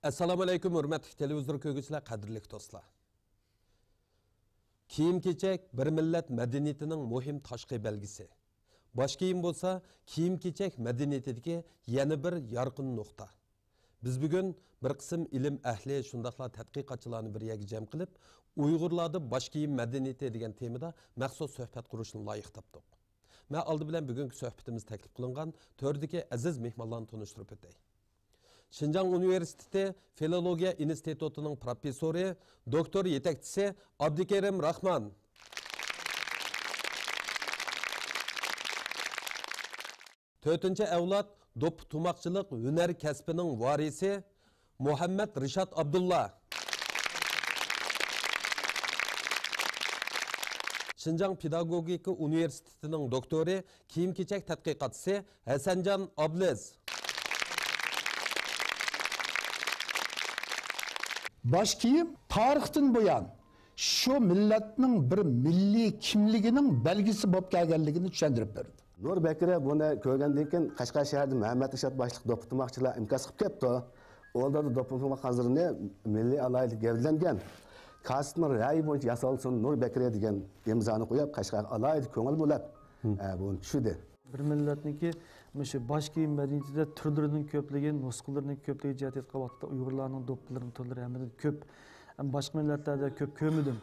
Assalamu alaykum, hurmatli televizor ko'rguvchilar, qadrli do'stlar. Kiyim-kechak bir millat madaniyatining muhim tashqi belgisi. Bosh kiyim bo'lsa, kiyim-kechak madaniyatidagi yana bir yorqin nuqta. Biz bugun bir qism ilm ahli shundaqla tadqiqotchilarni bir yerga jam qilib, Uyg'urlarda bosh kiyim madaniyati degan temada maxsus suhbat qurishni loyiq topdik. Men oldi bilan bugungi suhbatimiz taklif qilingan to'rdagi aziz mehmonlarni tanishtirib o'tay. Şinjan Üniversitesi Filologiya İnstitutu'nun profesörü, doktor yetakçisi Abdikerim Rahman. Tötünce evlat dop tumakçılık hüner kesbinin varisi Muhammed Rişat Abdullah. Şinjan Pedagogika Üniversitesi'nin doktoru, kiyim-kechak tadqiqotchisi Hasanjan Ablez. Baş kiyim tarixdan buyon shu millatning bir milliy kimligining belgisi bo'lib kelganligini tushuntirib berdi. Nur Bekir'e bunu ko'rgandan keyin Qashqar shahrida Muhammad Rishad boshliq do'pitmoqchilar imkon qilib ketdi. O'lda do'pitmoq hazırını milliy alaylik gavdlangan. Kasbning ra'yi bo'yicha yasalsin Nur Bekir'e degan imzoni qo'yib Qashqar alaylik ko'ngil bo'lib bunu tushdi. Bir millatniki shu bosh kiyim madaniyatida turlarining ko'pligi, nusxalarining ko'pligi jihatida qavatda Uyg'urlarning do'ppilarining turlari hammadan ko'p. Boshqa millatlarda ko'p ko'rmadim.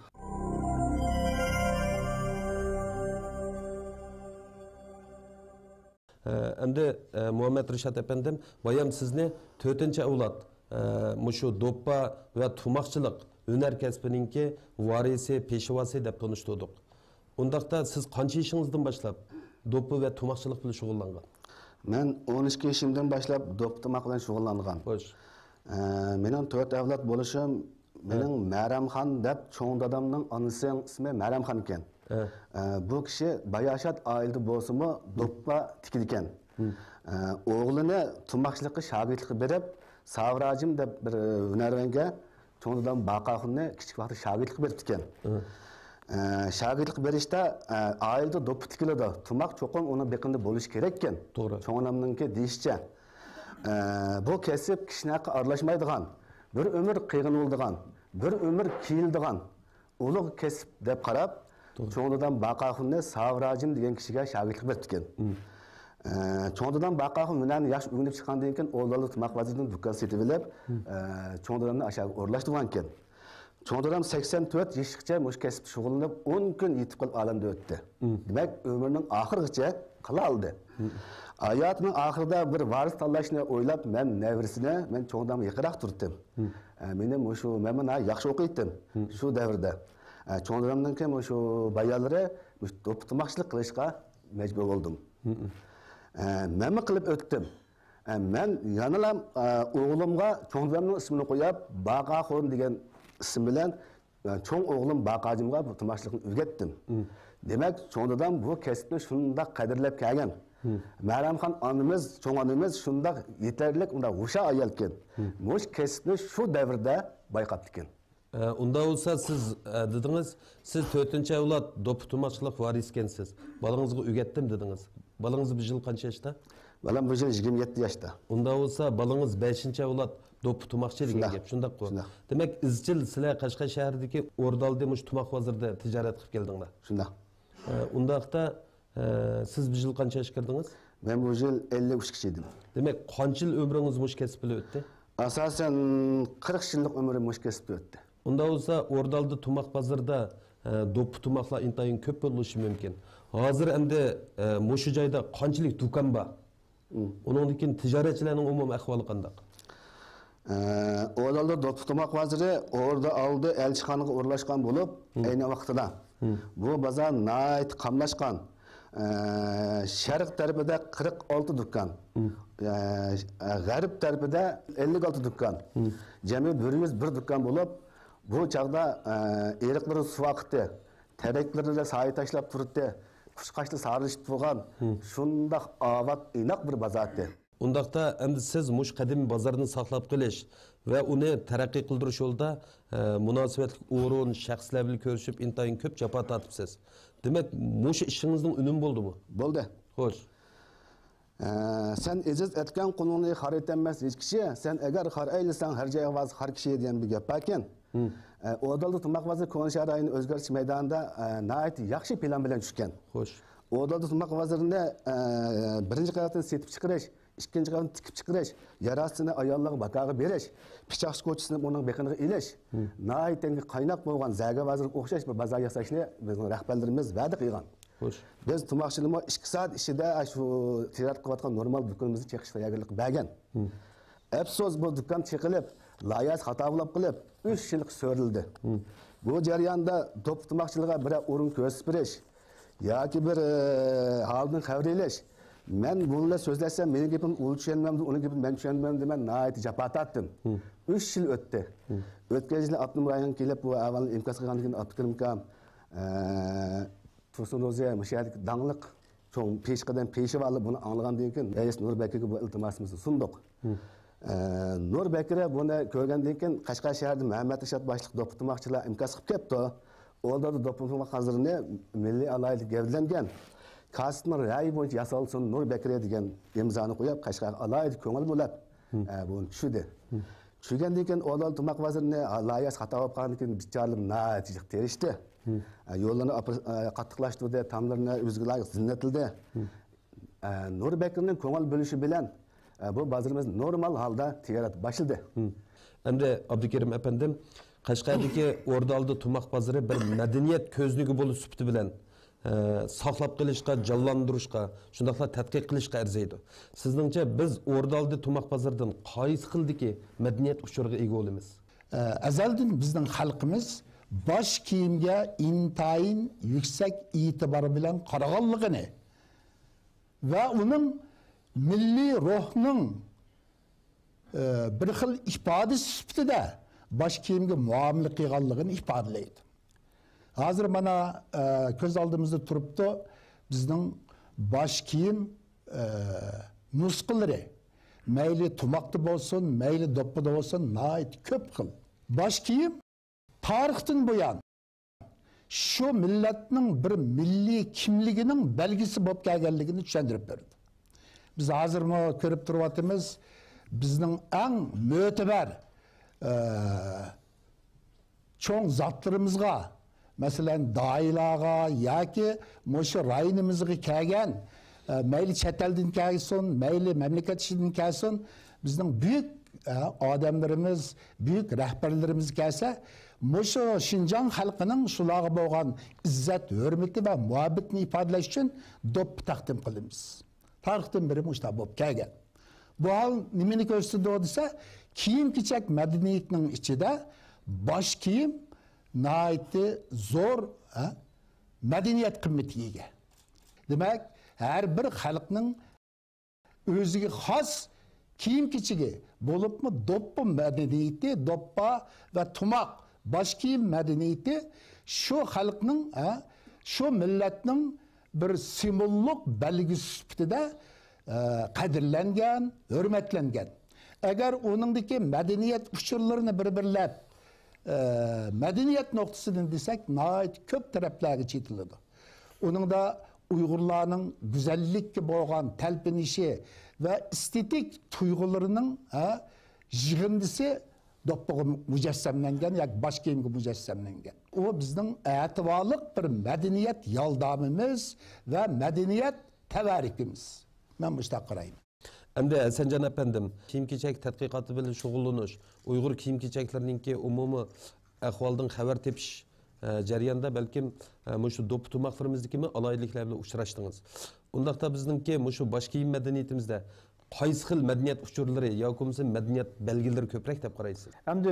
Endi Muhammed Rishad efendim, bayam sizni 4-avlod mushu do'ppa va tumoqchilik hunar kasbininki varisi, peshvosi deb tanishtirdik. Undaqda siz qancha yashingizdan boshlab do'ppi va tumoqchilik bilan shug'ullangan? Men 12 yoshimdan boshlab do'pitmoq bilan shug'ullangan. Xo'sh. Mening 4 avlod bo'lishim mening Maramxon deb cho'ng dadamning onasining ismi Maramxon ekan. Bu kishi Bayashat oilada bo'lsa-mu do'ppa tikid ekan. O'g'lini tumoqchilikka shogirdlik berib, Savrajim deb bir hunarvanga cho'ng dadam Baqaxunni kichik vaqtda shogirdlik berib ekan. Shogirdlik berishda oilada do'ppi tikiladi. Tumoq cho'qim uni beqinda bo'lish kerak ekan. To'g'ri. Cho'ngdamninki deyishcha. Bu kasb kishinaga aralashmaydigan, bir umr qiyg'in bo'ldigan, bir umr kiyildigan ulug' kasb deb qarab, cho'ngdadan Baqaxunni Savrajim degan kishiga shogirdlik berdi ekan. Cho'ngdadan Baqaxun bilan yaxshi o'rganib chiqqandan keyin o'g'lali tumoq vazirining do'kon setib olib, cho'ngdadanni aşağı o'rlashtirgan ekan. Çoğundan 84 yaşıqcha mush kasb shug'ullanib 10 kun yetib qolib olamda o'tdi. Demak, umrining oxirigacha qila oldi. Hayotining oxirida bir varis tanlashni o'ylab, men navrisini, men cho'ngdan yaqinroq turdim. Meni mushu men yaxshi o'qiydim shu davrda. Cho'ngdandan keyin mushu bayonlari do'pitmoqchilik qilishga majbur bo'ldim. Men qilib o'tdim. Men yana o'g'limga cho'ngdanning ismini qo'yib, Baqaxon degan isim bilan cho'ng o'g'lim Baqajimga bu tumoqchilikni o'rgatdim. Demak, cho'ngdadan bu kasbni shundoq qadrlab kelgan. Maramxon onamiz, cho'ng onamiz shundoq yetarlik, unda o'sha ayol ekan. Mush kasbni shu davrda bayqab ekan. Unda olsa siz dediniz, siz 4-avlod do'pitmoqchilik varis ekansiz. Balangizga o'rgatdim dediniz. Balangiz bu yil qancha yoshda? Balam bu yil 27 yoshda. Unda olsa balangiz 5-avlod do'pitmoqchi degan gap, shunday qo'y. Demak, izchil sizlar Qashqar shahridagi O'rdalda mush tumoq bozorida tijorat qilib keldinglar. Shunday. Undaqda siz bu yil qancha yoshga kirdingiz? Men bu yil 53 kishi edim. Demak, qancha yil umringiz mush kasb bilan o'tdi? Asosan 40 yillik umrim mush kasb bilan o'tdi. Unda olsa O'rdalda tumoq bozorida do'ppi tumoqlar intayin ko'p bo'lishi mumkin. Hozir endi mushu joyda qanchalik do'kon bor? Uningdan keyin tijoratchilarning umumiy ahvoli qanday? O'ralda do'pitmoq vaziri orada oldi elchixonaga o'rlashgan bo'lib, ayni vaqtida bu bozor nayt qamlashgan. Sharq tarafida 46 do'kon, g'arb tarafida 56 do'kon. Jami 101 do'kon bo'lib, bu chaqda eriqlari suvaqti, teraklarida sayi tashlab turibdi, qushqashli sarılışib turgan, shundoq obat inoq bir bozordi. Undaqda endi siz mush qadimiy bozorni saqlab qolish va uni taraqqiy qildirish yo'lida munosabatli o'rin, shaxslar bilan ko'rishib intayin ko'p jafo tortibsiz. Demak, mush ishingizning unumi bo'ldimi? Bo'ldi. Xo'sh. Sen eziz etken konunu har etemez hiç kişi. Sen eğer har eylesen her caya vaz har kişiye diyen bir gap bakken. Odalda Tumak vazir Koğun Şarayı'nın özgürlük meydanında nait yakşı plan bilen düşken. Xo'sh. Odalda Tumak vazirinde birinci qavatını setip çıkırış, ikinci qavatını tikip çıkırış, yarasını ayarlığı bakağı beriş, piçak skoçisini onun bekiniği iliş, nait dengi kaynak boğan zəgə vazirlik okşaş bir bazar yasaşını bizim rəhbərlərimiz vədi qıyğan. Xo'sh. Biz Tumakçılığıma 2 saat işide şu ticaret kıvatkan normal dükkanımızı çekişte yagırlık bəgən. Əfsos bu dükkan çekilip, layas hatavlap kılıp 3 yıllık sörüldü. Bu jarayanda top tumakçılığa bir orun köspiriş, ya ki bir halının xəvreyleş. Men bununla sözləsem, benim gibim ulu düşenmemdi, onun gibim ben düşenmemdi, ben naiti japat attım. 3 yıl öttü. Ötken yılı Abdülhamid Rayhan gelip bu avalın imkas kığandığın Abdülhamid Tursun Rozi'ye müşahidik dağınlık çoğun peşkadan peşi varlı bunu anlayan deyken Reis Nur Bekir'e bu iltimasımızı sunduk. Nur Bekir'e bunu görgen deyken Kaşgar şehirde Mehmet Işat başlık doputumakçılar imkas kıp kepti. Orada da doputumak hazırını milli alaylık gevdilengen. Kasıtma rəyi boyunca yasalsın Nur Bekir'e degen imzanı koyup Kaşgar alaylık köngül bulab bunu düşüdü. Düşügen deyken orada tumak vazirine layas hata yapkanlıkın biçarlım naticilik terişti. Yollarını kattıklaştırdı, tamlarına üzgülayık zinnetildi. Nur Bekir'in köngül bölüşü bilen bu bazarımız normal halda ticaret başladı. Endi Abdukerim efendim, Qashqardagi O'rdaldi tumaq bozori bir madaniyat ko'znigi bo'lib sufti bilan saqlab qilishga, jonlantirishga, shundaqla tadqiq qilishga arziydi. Sizningcha biz O'rdaldi tumaq bozoridan qaysi xildagi madaniyat uchuriga ega bo'lamiz? Azaldan bizning xalqimiz bosh kiyimga intayin yüksek itibar bilan qaraganligini va uning milliy ruhning bir xil ifodasi sifatida bosh kiyimga muomala qilganligini ifodalaydi. Hozir mana ko'z oldimizda turibdi bizning bosh kiyim nusxalari. Mayli tumoqda bo'lsin, mayli doppida bo'lsin, nihoyat ko'p xil. Bosh kiyim tarixdan buyon shu millatning bir milliy kimligining belgisi bo'lib kelganligini tushuntirib berdi. Biz hozirmi ko'rib turyapmiz, bizning eng mo'tabar cho'ng zotlarimizga, masalan, doilaga yoki mushu rayonimizga kelgan, mayli chet eldan kelsin, mayli mamlakat ichidan kelsin, bizning buyuk odamlarimiz, buyuk rahbarlarimiz kelsa, mushu Şinjan xalqining shularga bo'lgan izzat, hurmati va muhabbatni ifodalash uchun do'p taqdim qilamiz. Tarixdan beri mushta bo'lib kelgan. Bu hal nimani ko'rsatdi desa, kiyim-kechak madaniyatining ichida bosh kiyim nihoyatda zo'r madaniyat qimmatiga ega. Demak, har bir xalqning o'ziga xos kiyim-kechagi bo'libmi do'ppa madaniyati, do'ppa va tumoq bosh kiyim madaniyati shu xalqning, shu millatning bir simvollik belgisi sifatida qadrlangan, hurmatlangan. Agar uningdagi madaniyat uchurlarini bir-birlab madaniyat nuqtasidan desak, nihoyat ko'p taraflarga chetiladi. Uningda Uyg'urlarning go'zallikka bo'lgan talpinishi va estetik tuyg'ularining yig'indisi do'ppiga mujassamlangan yoki bosh kiyimga mujassamlangan. U bizning e'tiborli bir madaniyat yordamimiz va madaniyat tavarikimiz. Men bunday qarayman. Endi Sanjan efendim, kiyim-kechak tadqiqoti bilan shug'ullanish, Uyg'ur kiyim-kechaklarininki umumiy ahvoldan xabar tepish jarayonida balkim shu do'ppi tumoqlarimizdagimi alayliklar bilan uchrashdingiz. Undaqda bizningki shu bosh kiyim madaniyatimizda qaysi xil madaniyat uchurlari yoki madaniyat belgilari ko'proq deb qaraysiz? Endi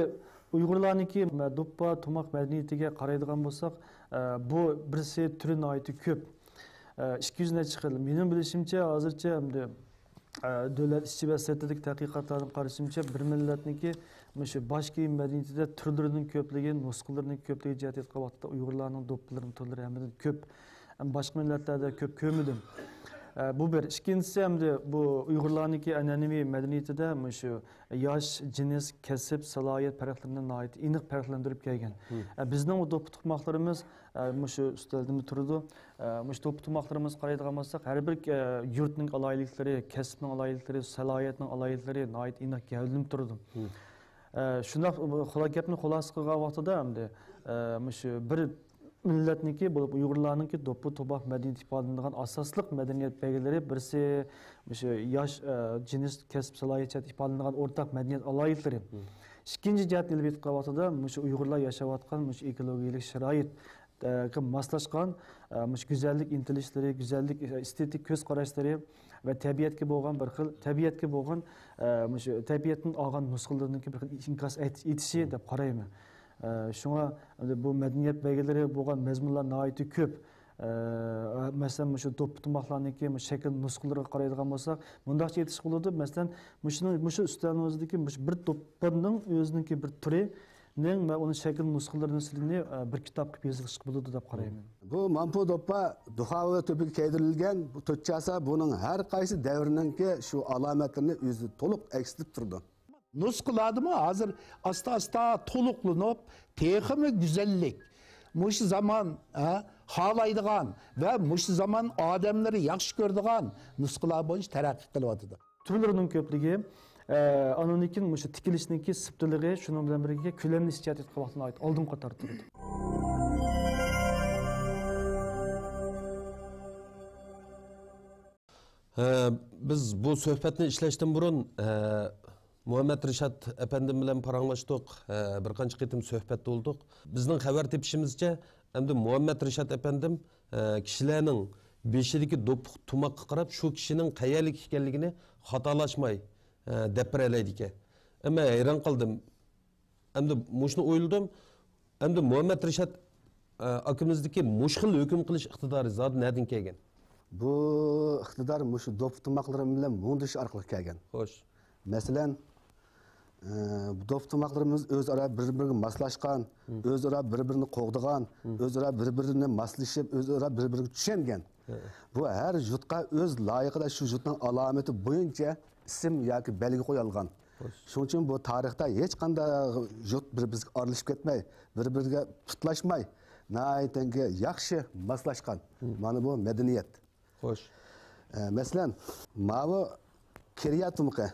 Uyg'urlarniki do'ppa tumoq madaniyatiga qaraydigan bo'lsak, bu birisi turi nihoyat ko'p. 200 necha xil. Mening bilishimcha hozircha endi davlat ishchi va strategik tadqiqotlardan qarashimcha bir millatniki shu bosh kiyim madaniyatida turlarining ko'pligi, nusxalarining ko'pligi jihatdan qavatda Uyg'urlarning do'ppalarining turlari hammadan ko'p. Boshqa millatlarda ko'p ko'rmadim. Bu bir. İkincisi hem de bu Uygurlarniki annenevi medeniyetide şu yaş, cins, kesip, salayet farklılığından ait iniq farklandırıp kelgen. Bizning o do'ppi tuqmoqlarimiz şu üstelinde turdu. Şu do'ppi tuqmoqlarimiz qaraydigan bolsak, har bir yurtning alayliklari, kasbning alayliklari, salayetning alayliklari ait iniq gavdilinib turdi. Shunda gapni xulosa qilgan vaqtida hamda shu bir millatniki bo'lib Uyg'urlarniki do'ppi to'baq madaniyat ifodalanadigan asosliq madaniyat belgilari birisi shu yosh jins kasb salohiyat ifodalanadigan o'rtaq madaniyat aloyiqlari. Ikkinchi jihat ilib aytgan vaqtida shu Uyg'urlar yashayotgan shu ekologik sharoit moslashgan go'zallik intilishlari, go'zallik estetik ko'z qarashlari va tabiatga bo'lgan bir xil tabiatga bo'lgan shu tabiatning olgan nusxalariniki bir xil inkos etishi deb qarayman. Shunga bu madaniyat belgilari bo'lgan mazmunlar nihoyatda ko'p. Masalan, shu do'ppi tumoqlarniki shakl nusxalariga qaraydigan bo'lsak, bundaqcha aytish bo'ladi. Masalan, shu ustalning o'zidagi bir do'ppining o'ziniki bir turi ve onun şekil nusxalarini silini bir kitap gibi yazılış bulundu da qarayman. Bu mampu doppa duha ve töpük keydirilgen bu tötçasa bunun her qaysı devrininki şu alametlerini özü toluq eksilip turdu. Nusxaladı mı hazır asta toluqlanıp texmi güzellik. Muş zaman halaydigan ve muş zaman adamları yaxşı gördigan nusxalar boyunca terakki kılıvatıdı. Türlerinin köplüğü anonikin şu tikilişindeki sıptılığı şunun bilen birlikte kölemli istiyat etki vaxtına ait aldığım qatar turdu. Biz bu söhbetni işleşten burun Muhammed Rishad efendim bilen paranlaştık, bir qancha qitim söhbetde olduk. Bizning xabar tepişimizce endi Muhammed Rishad efendim kishilarning beshidagi do'ppi tumoqqa qarab shu kishining qayerlik ekanligini xatolashmay deb beraydi ekan. Ammo hayron qoldim. Endi mushni o'yladim. Endi Muhammed Rishad akimizdagi mushxil hukm qilish iqtidori zot nerdan kelgan? Bu iqtidor mushu do'ppi tumoqlari bilan mundish orqali kelgan. Xo'sh. Masalan, bu do'ppi tumoqlarimiz o'zaro bir-biriga moslashgan, o'zaro bir-birini qo'g'digan, o'zaro bir-birini moslashib, o'zaro bir-biriga tushungan. Bu her yurtqa o'z loyiqida shu yurtning alomati bo'yicha ism yoki belgi qo'yilgan. Shuning uchun bu tarixda hech qanday yurt bir-biriga aralashib ketmay, bir-biriga tutlashmay, nihoyatda yaxshi moslashgan. Mana bu madaniyat. Xo'sh. Masalan, mana Kiriya tumuqi.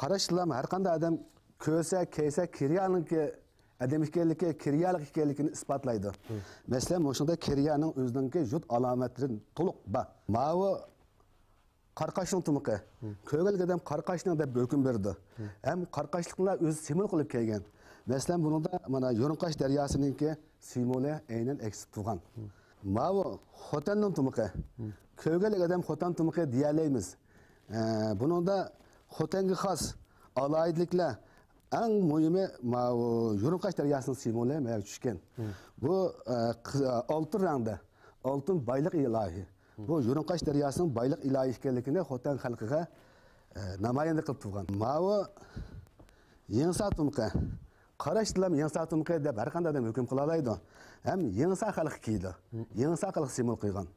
Qarashlar har qanday odam ko'rsa, keysa Kiriyaningki adam ekanligi, Kiriyalik ekanligini isbotlaydi. Masalan, o'shanda Kiriyaning o'zininki yurt alomatlari to'liq bor. Mana Qarqashning tumuqi. Ko'ngilga odam Qarqashning deb hukm berdi. Ham Qarqashliklar o'zi simvol qilib kelgan. Masalan, bunda mana Yo'rinqash daryosininki simvoli aynan aks turgan. Mana Xotanning tumuqi. Ko'ngilga odam Xotan tumuqi deyalaymiz. Bununda Xotanga xos alayidliklar eng muhimi Yo'rinqash daryosining simvoli mavjud tushgan. Bu oltin rangda, oltin boylik ilohi. Bu Yo'rinqash daryosining boylik ilohi ekanligini Xotan xalqiga namoyanda qilib turgan. Mana Yengsa tumuqi. Qarashdilar Yengsa tumuqi deb har qanday odam hukm qila oladi. Ham Yengsa xalqi kiydi. Yengsa xalqi simvol qo'ygan.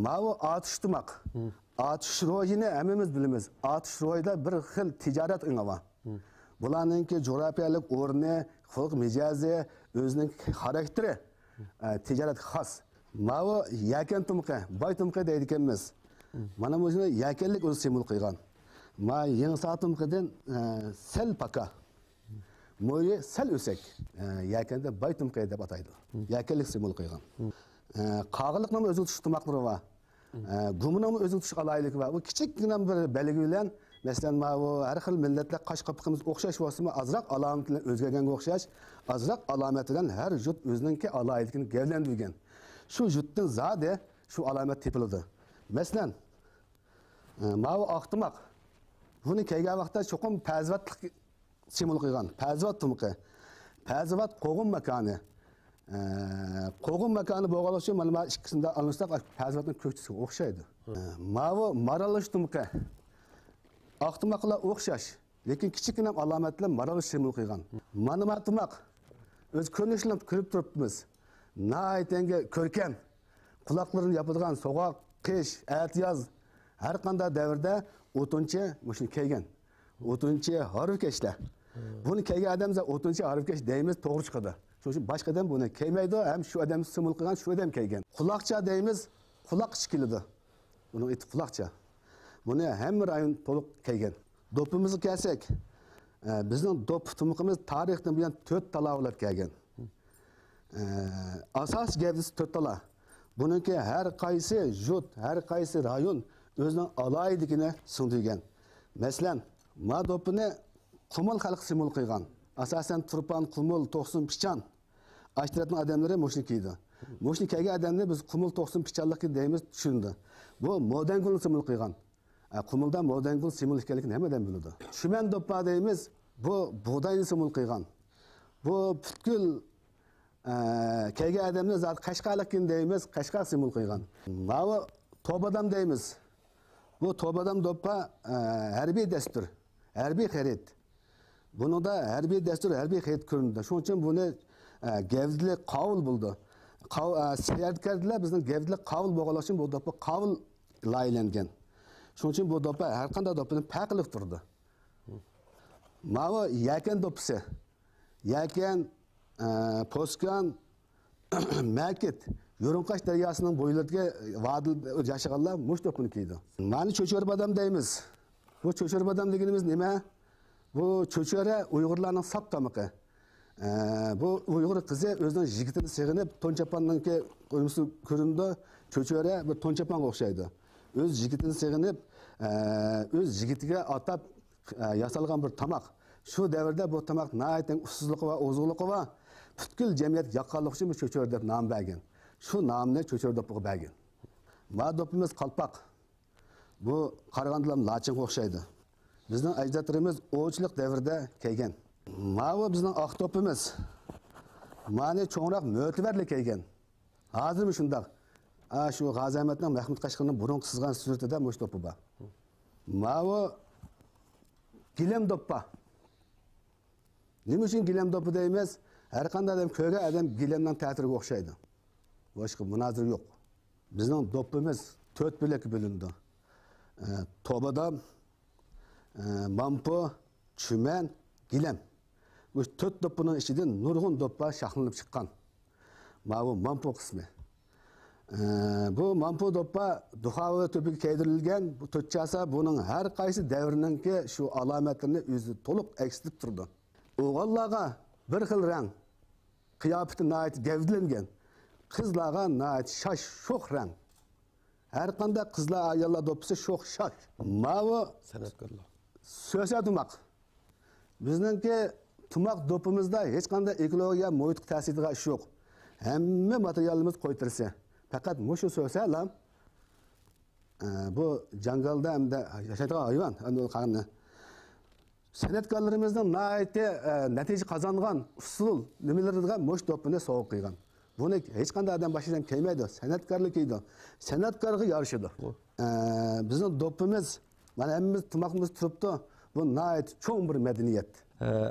Mana Atish tumoq. Atish ro'yini hammamiz bilamiz. Atish ro'yida bir xil tijorat o'ngava. Bularninki coğrafiyalik o'rni, xalq mijozi, o'zining xarakteri tijorat xos. Mana yakan tumuqi, boy tumuqi deydi ekanmiz. Mana buni yakanlik o'zi simvol qo'ygan. Mana Yengsa tumuqidan sal paka. Mo'yi sal o'sak. Yakanda boy tumuqi deb ataydi. Yakanlik simvol qo'ygan. Qag'iliqning o'zi tush tumoqlari bor. Gumının özün tuş alaylık var. Bu kiçikgina bir belgi bilen, mesela bu her xil milletler qaş qapıqımız oxşaş bolsa-mı azraq alametler özgərgəngə oxşaş, azraq alametlerden her jut özününki alaylıkını gevlendirgen. Şu jutdan zade şu alamet tepildi. Mesela bu aqtımaq. Bunu kelgan vaqtda çoxum pazvatlik simvol qo'ygan. Pazvat tumuqi. Pazvat qo'g'in makoni. Qo'g'in makoni bo'lgan uchun mana ikkisida alınsak pazvatning ko'chisiga o'xshaydi. Mana maralish tumuqi. Aqtimoqlar o'xshash, lekin kichikgina alomatlar maralish simvol qo'ygan. Mana tumoq o'z ko'rinishini ko'rib turibmiz. Nihoyatda ko'rkam, quloqlarini yopadigan so'g'oq qish yoz har qanday davrda o'tinchi shuni kelgan o'tinchi harfkashlar buni kelgan odamza o'tinchi harfkash deymiz to'g'ri chiqadi shuning uchun boshqa odam buni kelmaydi ham shu odam simul qilgan shu odam kelgan quloqcha deymiz quloq keladi buni iti quloqcha buni hamma rayon to'liq kelgan do'ppimizga kelsak bizning do'pp tumuqimiz tarixdan buyon 4 talovlar kelgan asos gavdasi 4 tala buniki har qaysi jut har qaysi rayon o'zining alaydigini singdirgan masalan ma do'ppini qumul xalq simul qilgan asosan turpan qumul to'qsin pichan ashtiratning odamlari mushni kiydi mushni kelgan odamni biz qumul to'qsin pichanlik deymiz tushundi bu modangul simul qilgan qumulda modangul simul ekanligini hammadan biladi shuman do'ppa deymiz bu bug'doyni simul qilgan bu butkul kelgan odamni zot qashqarlikni deymiz qashqar simul qilgan mana tobadam deymiz bu tobadam do'ppa harbiy dastur harbiy xarid bunida harbiy dastur harbiy xarid ko'rindi shuning uchun buni gavdili qovul bo'ldi siyatkardilar bizning gavdili qovul bo'lganligi uchun bu do'ppa qovul laylangan shuning uchun bu do'ppa har qanday do'ppani farqli turdi mana yakan do'ppisi yakan poskan makit yo'rinqash daryosining bo'ylarida vadil yashaganlar mush do'ppini kiydi mana cho'chor deymiz bu cho'chor badam deganimiz nima bu cho'chora uyg'urlarning sop tomiqi bu uyg'ur qizi o'zining yigitini sig'inib to'nchaponniki ko'rindi cho'chora bir to'nchapanga o'xshaydi o'z yigitini sig'inib o'z yigitiga atab yasalgan bir tomoq shu davrda bu tomoq nihoyatda usuzligi va o'zug'ligi va butkul jamiyat yaqqanlik uchun cho'chor deb nom bergan shu nomni cho'chor deb bergan ma do'ppimiz qalpoq bu qaragandilar lachinga o'xshaydi bizning ajdodlarimiz o'chliq davrida kelgan mana bizning oq do'ppimiz mana cho'ngroq mo'tivarli kelgan hozirmi shundoq shu g'azamatning mahmud qashqarning burungi sizgan suratida mush do'ppi bor mana gilam do'ppa nima uchun gilam do'ppi deymiz har qanday odam ko'rgan odam gilamdan ta'siriga o'xshaydi boshqa munozir yo'q bizning do'ppimiz 4 bo'lakka bo'lindi tobadam mampo chuman gilam bu 4 do'ppining ichidan nurg'un do'ppa shaxlanib chiqqan mana bu mampo qismi bu mampo do'ppa duxova to'piga kaydirilgan bu to'rtchasi buning har qaysi davriningki shu alomatlarini o'zi to'liq aks etib turdi o'g'illarga bir xil rang qiyofati nihoyat gavdlangan qizlarga nihoyat shosh sho'x rang har qanday qizlar ayollar do'ppisi sho'x shosh mana san'atkorlar so'sa tumoq bizningki tumoq do'ppimizda hech qanday ekologiya muhitga ta'sir qilgan ish yo'q hamma materialimiz qo'ytirsa faqat mushu so'salar bu jangalda hamda yashaydigan hayvon qani san'atkorlarimizning natija qozongan usul nimalarga mush do'ppini sovg'a qilgan buni hech qanday odam boshidan kelmaydi san'atkorlik deydi san'atkorga yarashadi bizning do'ppimiz mana hammamiz tumoqimiz turibdi bu nihoyat cho'ng bir madaniyat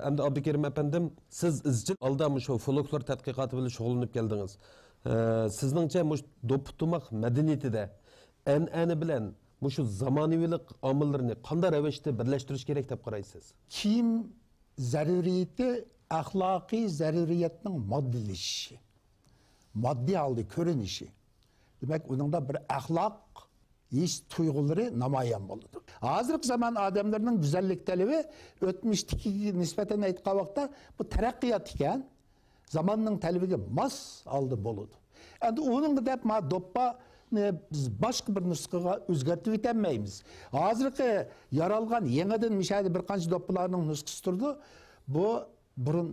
endi Abdukerim efendim siz izchil holda shu folklor tadqiqoti bilan shug'ullanib keldingiz sizningcha do'ppi tumoq madaniyatida an'ana bilan shu zamonaviylik omillarni qanday ravishda birlashtirish kerak deb qaraysiz kiyim zaruriyati axloqiy zaruriyatning moddilashishi moddiy holda ko'rinishi demak uningda bir axloq his tuyg'ulari namoyon bo'ladi hozirgi zamon odamlarning go'zallik talabi o'tmishdagiga nisbatan aytgan vaqtda bu taraqqiyot ekan zamonning talabiga mos holda bo'ladi endi uning deb ma do'ppa biz boshqa bir nusxaga o'zgartib etolmaymiz hozirgi yaralgan yangidan mishadi bir qancha do'ppalarning nusxasi turdi bu burun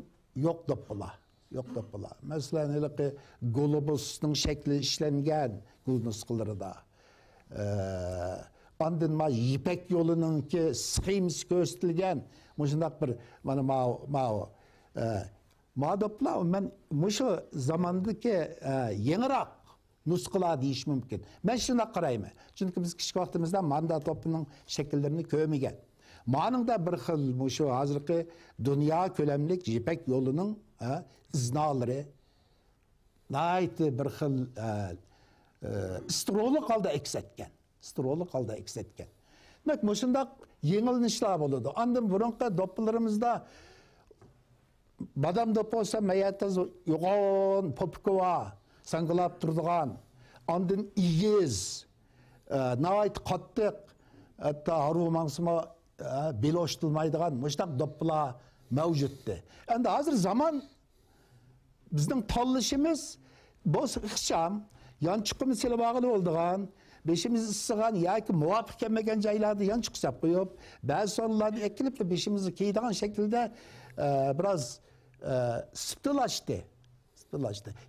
yo'q do'ppalar yo'q do'ppalar masalan golobusning shakli ishlangan bu nusxalarida ondan ma ipak yo'lininki sxemasi ko'rsatilgan shundoq bir mana ma do'ppalar man shu zamondagi yangiroq nusxalar deyish mumkin men shunday qarayman chunki biz kichik vaqtimizda manda do'ppining shakllarini ko'rmagan maningda bir xil shu hozirgi dunyo ko'lamlik ipak yo'lining iznolari bir xil istiroli qalda eksetken. İstiroli qalda eksetken. Demek mushundaq yengilnishlar bo'ladi. Ondan burunqi doppalarimizda badam dopp bo'lsa mayatiz yo'g'on popkova sangilab turadigan, ondan igiz, navayt qattiq, hatta haru mangsima beloshtilmaydigan mushtaq doppalar mavjuddi. Endi hozir zaman bizning tanlashimiz bu ixcham yanchiqimiz sel bağlı olduğan, beşimiz ısıgan yoki muvafiq kelmagan joylarda yanchiq sap qo'yib, ba'zi sonlarni ekilib beşimizni kiydigan shaklda biraz sıptılashdi.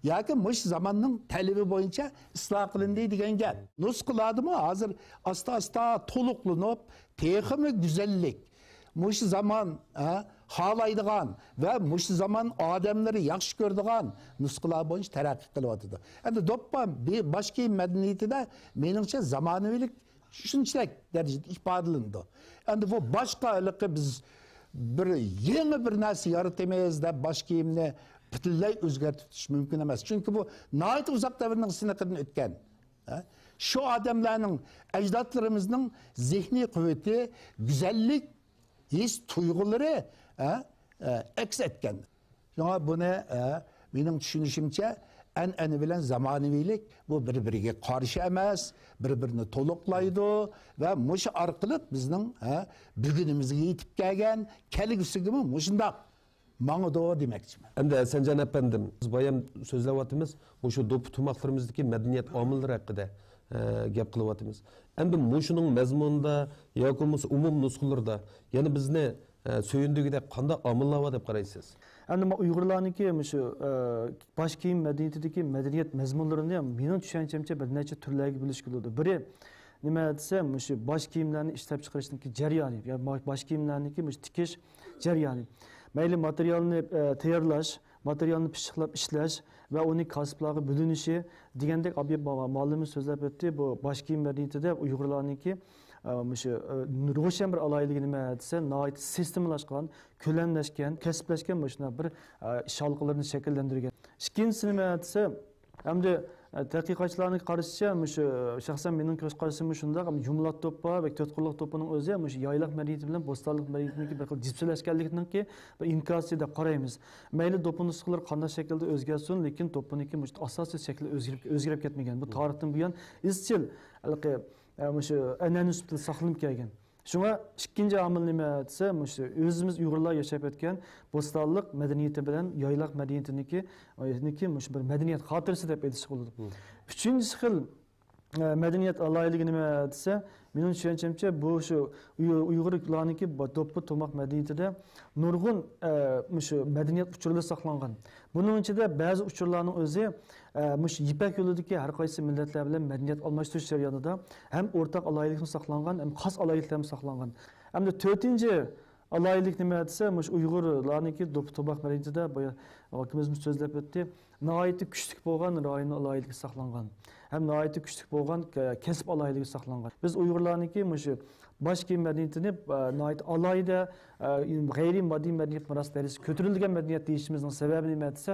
Yoki mush zamonning talebi bo'yicha isloh qilindi degan gap. Nusqaladimi hozir asta to'liqlanib, texmi güzellik mush zaman xalaydigan ve mush zaman odamlari yaxshi ko'radigan nusqalar bo'yicha taraqqiy qilyotdi. Endi doppa boshqa madaniyatida meningcha zamonaviylik shunchalik darajada ifodalandi. Endi bu boshqa biz bir yangi bir narsa yaratamaymiz deb boshqa kiyimni butunlay o'zgartirish mumkin emas. Chunki bu nihoyat uzoq davrning siniqidan o'tgan. Şu adamlarning, ajdodlarimizning zehniy quvvati, güzellik, his tuyg'ulari aks etgan. Shunga buni mening tushunishimcha an'ana bilan zamonaviylik bu bir-biriga qarshi emas, bir-birini to'liqlaydi va mush orqali bizning bugunimizga yetib kelgan kelgusiga mushundaq mağdo demekçiman. Endi Sanjan efendim, biz bayam sözleyatimiz, şu dopu tumaklarımızdaki medeniyet amilleri hakkında gap qilyapmiz. Endi muşunun mezmununda yoki umum nusxalarda, yani bizni söyündüğüde qanday amillar var deb qaraysiz? Endi Uyg'urlarniki shu bosh kiyim madaniyatidagi madaniyat mazmunlarini ham mening tushunchimcha bir necha turlarga bo'lishga bo'ladi. Biri nima desam, shu bosh kiyimlarni ishlab chiqarishniki jarayoni, ya'ni bosh kiyimlarniki tikish jarayoni. Mayli materialni tayyorlash, materialni pishiqlab ishlash va uning kasblarga bo'linishi degandek ma'lum so'zlab o'tdi. Bu bosh kiyim madaniyatida Uyg'urlarniki ro'shan bir alayligi nima desa, nihoyat sistemlashgan, ko'lamlashgan, kasblashgan shuna bir ish halqalarini shakllantirgan. Ikkinchisi nima desa, hamda tadqiqotchilarning qarashicha, shaxsan mening ko'z qarashim shunday, jumlat to'ppa va to'tqinliq to'pining o'zi yayliq madaniyati bilan bo'stonliq madaniyatining bir xil jipsilashganligininki bir inkosi deb qaraymiz. Mayli do'ppi nusxalar qanday shaklda o'zgarsin, lekin do'ppiniki asosiy shakli o'zgarib ketmagan. Bu tarixdan buyon izchil an'ana sifatida saqlanib kelgan. Shunga ikkinchi omil nima desa, o'zimiz Uyg'urlar yashab o'tgan bo'stonliq madaniyati bilan yayliq madaniyatiniki bir madaniyat xotirasi deb aytishga bo'ladi. Uchinchi xil madaniyat alayligi nima desa, mening tushunchimcha bu Uyg'urlarniki do'ppi to'moq madaniyatida nurg'un madaniyat uchurlari saqlangan. Buning ichida ba'zi uchurlarning o'zi Ipak yo'lidagi har qaysi millatlar bilan madaniyat almashtirish jarayonida ham o'rtaq alaylikni saqlangan, ham xos alayliklar saqlangan. Hamda to'rtinchi alaylik nima desa, Uyg'urlarniki do'ppi to'moq madaniyatida hokimimiz so'zlab o'tdi, nihoyat kuchli bo'lgan rayonning alayligi saqlangan. Hem nihoyat kuchli bo'lgan kasb alayligi saqlangan. Biz Uyg'urlarniki bosh kiyim madaniyatini nihoyat alayda g'ayriy moddiy madaniyat meros darajasi ko'tarilgan madaniyat deyishimizning sababi nima desa,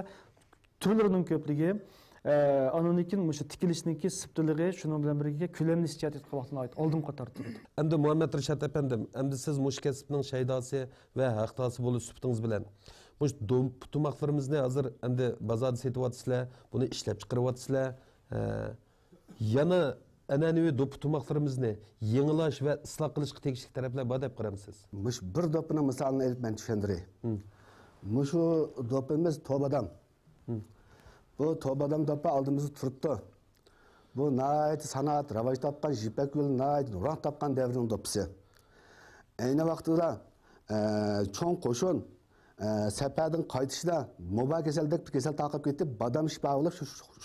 turlarining ko'pligi, anonikin tikilishniki sibtiligi, shuning bilan birga ko'lamli ijtihod qilmoqdan oldin qatorda turadi. Endi Muhammad Rashad efendim, endi siz mush kasbning shaydasi va haqdasi bo'lib sifatingiz bilan mush do'ppi tumoqlarimizni hozir endi bozorda sotyapsizlar, buni ishlab chiqaryapsizlar. Yana an'anaviy do'ppi tumoqlarimizni yangilash va isloh qilishga tegishli taraflar bor deb qaraysiz? Mush bir do'ppining misolini aytib men tushundiray. Mushu do'ppimiz Tobadam. Bu Tobadam do'ppi oldimizda turibdi. Bu nihoyat san'at, rivoj topgan, Ipak yo'li nihoyat nurg'un topgan davrining do'ppisi. Ayni vaqtida cho'ng qo'shin safardan qaytishda moba kasaldek bir kasal taqib ketib, badam shifa bo'lib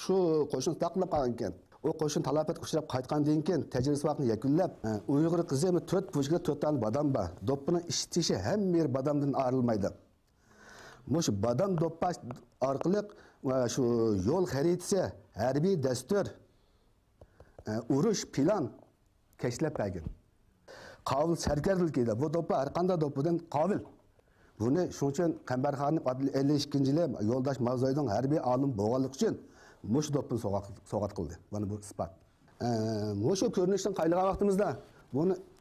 shu qo'shin taqlab qolgan ekan. O qo'shin talafotga uchrab qaytgandan keyin tajriba vaqtini yakunlab, Uyg'ur qizi 4 pushga 4 ta badam bor. Do'ppining ishtishi hamma yer badamdan ayrilmaydi. Mush badam do'ppa orqali shu yo'l xaritasi, harbiy dastur, urush plan kashlab bergan. Qobil sarkarlik edi. Bu do'ppa har qanday do'ppidan qobil. Buni shuning uchun Qambarxonning 52-yili yo'ldosh Mavzoyning harbiy olim bo'lganligi uchun mush do'ppini so'g'at qildi. Mana bu isbot. Mushu ko'rinishdan qayligan vaqtimizda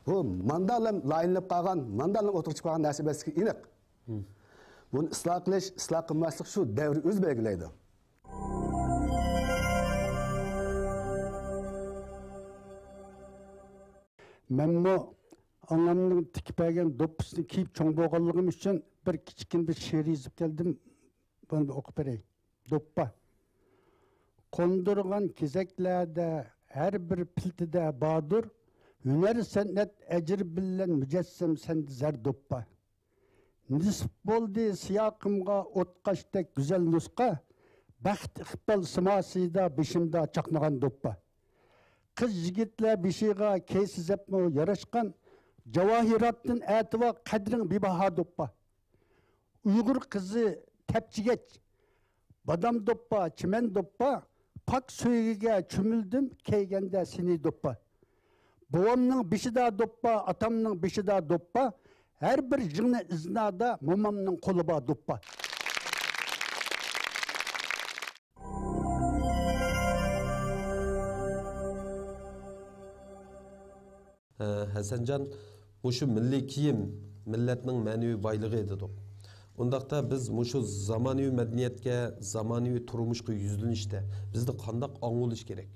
bu mandalam layinlab qolgan, mandalam o'tirib qolgan narsa emaski aniq. Buni isloh qilish, isloh qilmaslik shu davr o'z belgilaydi. Menmo anamning tikib bergan do'ppisini kiyib cho'ng bo'lganligim uchun bir kichkin bir she'r yozib keldim. Buni o'qib beray. Do'ppa. Qondirgan kezaklerde her bir piltide badur, hüner sanat ecir bilen mücessem sendi zer doppa. Nisip boldi siyakımga otkaştek güzel nuska, baxt iqbal simasida bişimda çaknagan doppa. Kız yigitler bişiga keysiz etme yaraşkan, cavahiratın etiva kadrin bibaha doppa. Uygur kızı tepçigeç, badam doppa, çimen doppa, pak söygüge çümüldüm, keygende seni doppa. Babamның bişi da doppa, atamның bişi da doppa, her bir jığını iznada momamның kolu ba doppa. Hasancan, muşu milli kiyim, milletning ma'naviy boyligi dedik. Undaqda biz muşu zamonaviy madaniyatga, zamonaviy turmushga yuzlanishda bizda qanday ong'ilish kerak?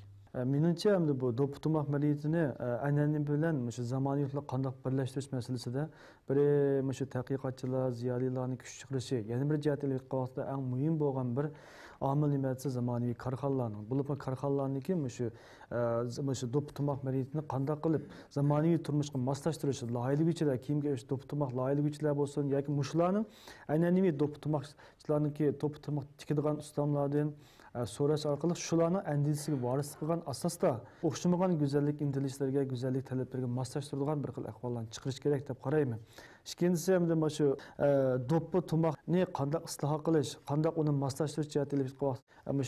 Menimcha hamda bu do'ppi tumoq madaniyatini an'ana bilan shu zamoniylikni qanday birlashtirish masalasida bir shu tadqiqotchilar, ziyolilarning kuch chiqarishi, yana bir jihatdan vaqtda eng muhim bo'lgan bir omil nima desa zamonaviy korxonalarning. Bu korxonalarniki shu do'ppi tumoq madaniyatini qanday qilib zamonaviy turmushga moslashtirish, loyihalar kiyimga do'ppi tumoq loyihalar bo'lsin yoki mushlarning an'anaviy do'ppi tumoqchilarniki do'ppi tumoq tikadigan ustamlardan so'rash orqali shularning andisiga voris qilgan asosda o'xshamagan go'zallik intilishlarga, go'zallik talablariga moslashtirilgan bir xil ahvollarni chiqarish kerak deb qarayman. Ikkinchisi ham shu do'ppi tumoqni qanday isloh qilish, qanday uni moslashtirish jihatiga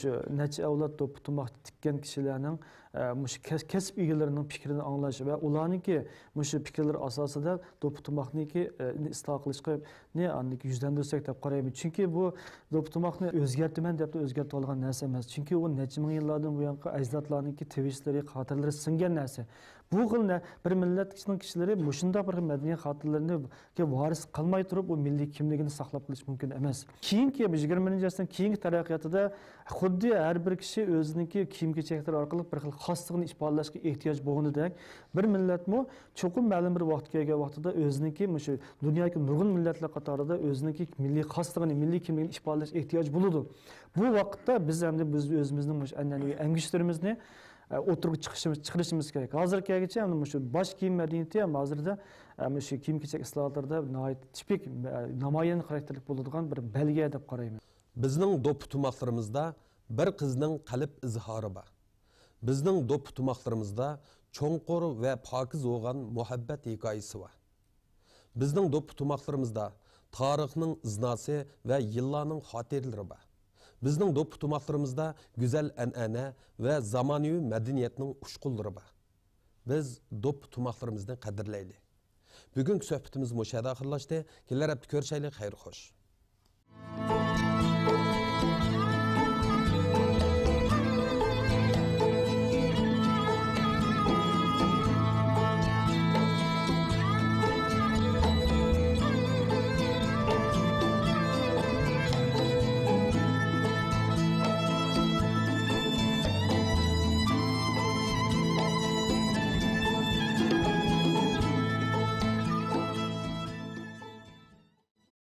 shu necha avlod do'ppi tumoq tikkan kishilarning kasb egalarining fikrini anglash va ularniki shu fikrlar asosida do'ppi tumoqniki isloh qilishga yuzlandirsak deb qarayman. Chunki bu do'ppi tumoqni o'zgartiraman deb o'zgartib olgan narsa emas. Chunki u necha ming yillardan buyon ajdodlarniki tevishlari, xotiralari singan narsa. Bu xil bir millatning kishilari mushunda bir madaniyat xotiralarini voris qilmay turib, u milliy kimligini saqlab qolish mumkin emas. Keyingi 20-asrdan keyingi taraqqiyotida xuddi har bir kishi o'ziniki kiyim-kechaklar orqali bir xil xosligini ifodalashga ehtiyoj bo'lganidek, bir millatmi cho'qim ma'lum bir vaqtga kelgan vaqtida o'ziniki shu dunyodagi nurg'un millatlar qatorida o'ziniki milliy xosligini, milliy kimligini ifodalash ehtiyoj bo'ladi. Bu vaqtda biz hamda biz o'zimizning an'anaviy angishlarimizni o'tirib chiqarishimiz kerak. Hozirgacha shu bosh kiyim madaniyati ham hozirda shu kiyim-kechak islohotlarida tipik namoyon xarakterlik bo'ladigan bir belgi deb qarayman. Bizning do'ppi tumoqlarimizda bir qizning qalb izhori bor. Bizning do'ppi tumoqlarimizda cho'nqur va pokiz bo'lgan muhabbat hikoyasi bor. Bizning do'ppi tumoqlarimizda tarixning iznasi va yillarning xotiralari bor. Bizning do'ppi tumoqlarimizda go'zal an'ana va zamonaviy madaniyatning ushqunlari bor. Biz do'ppi tumoqlarimizni qadrlaylik. Bugungi suhbatimiz mushada oxirlashdi. Kelar hafta ko'rishaylik, xayr xo'sh.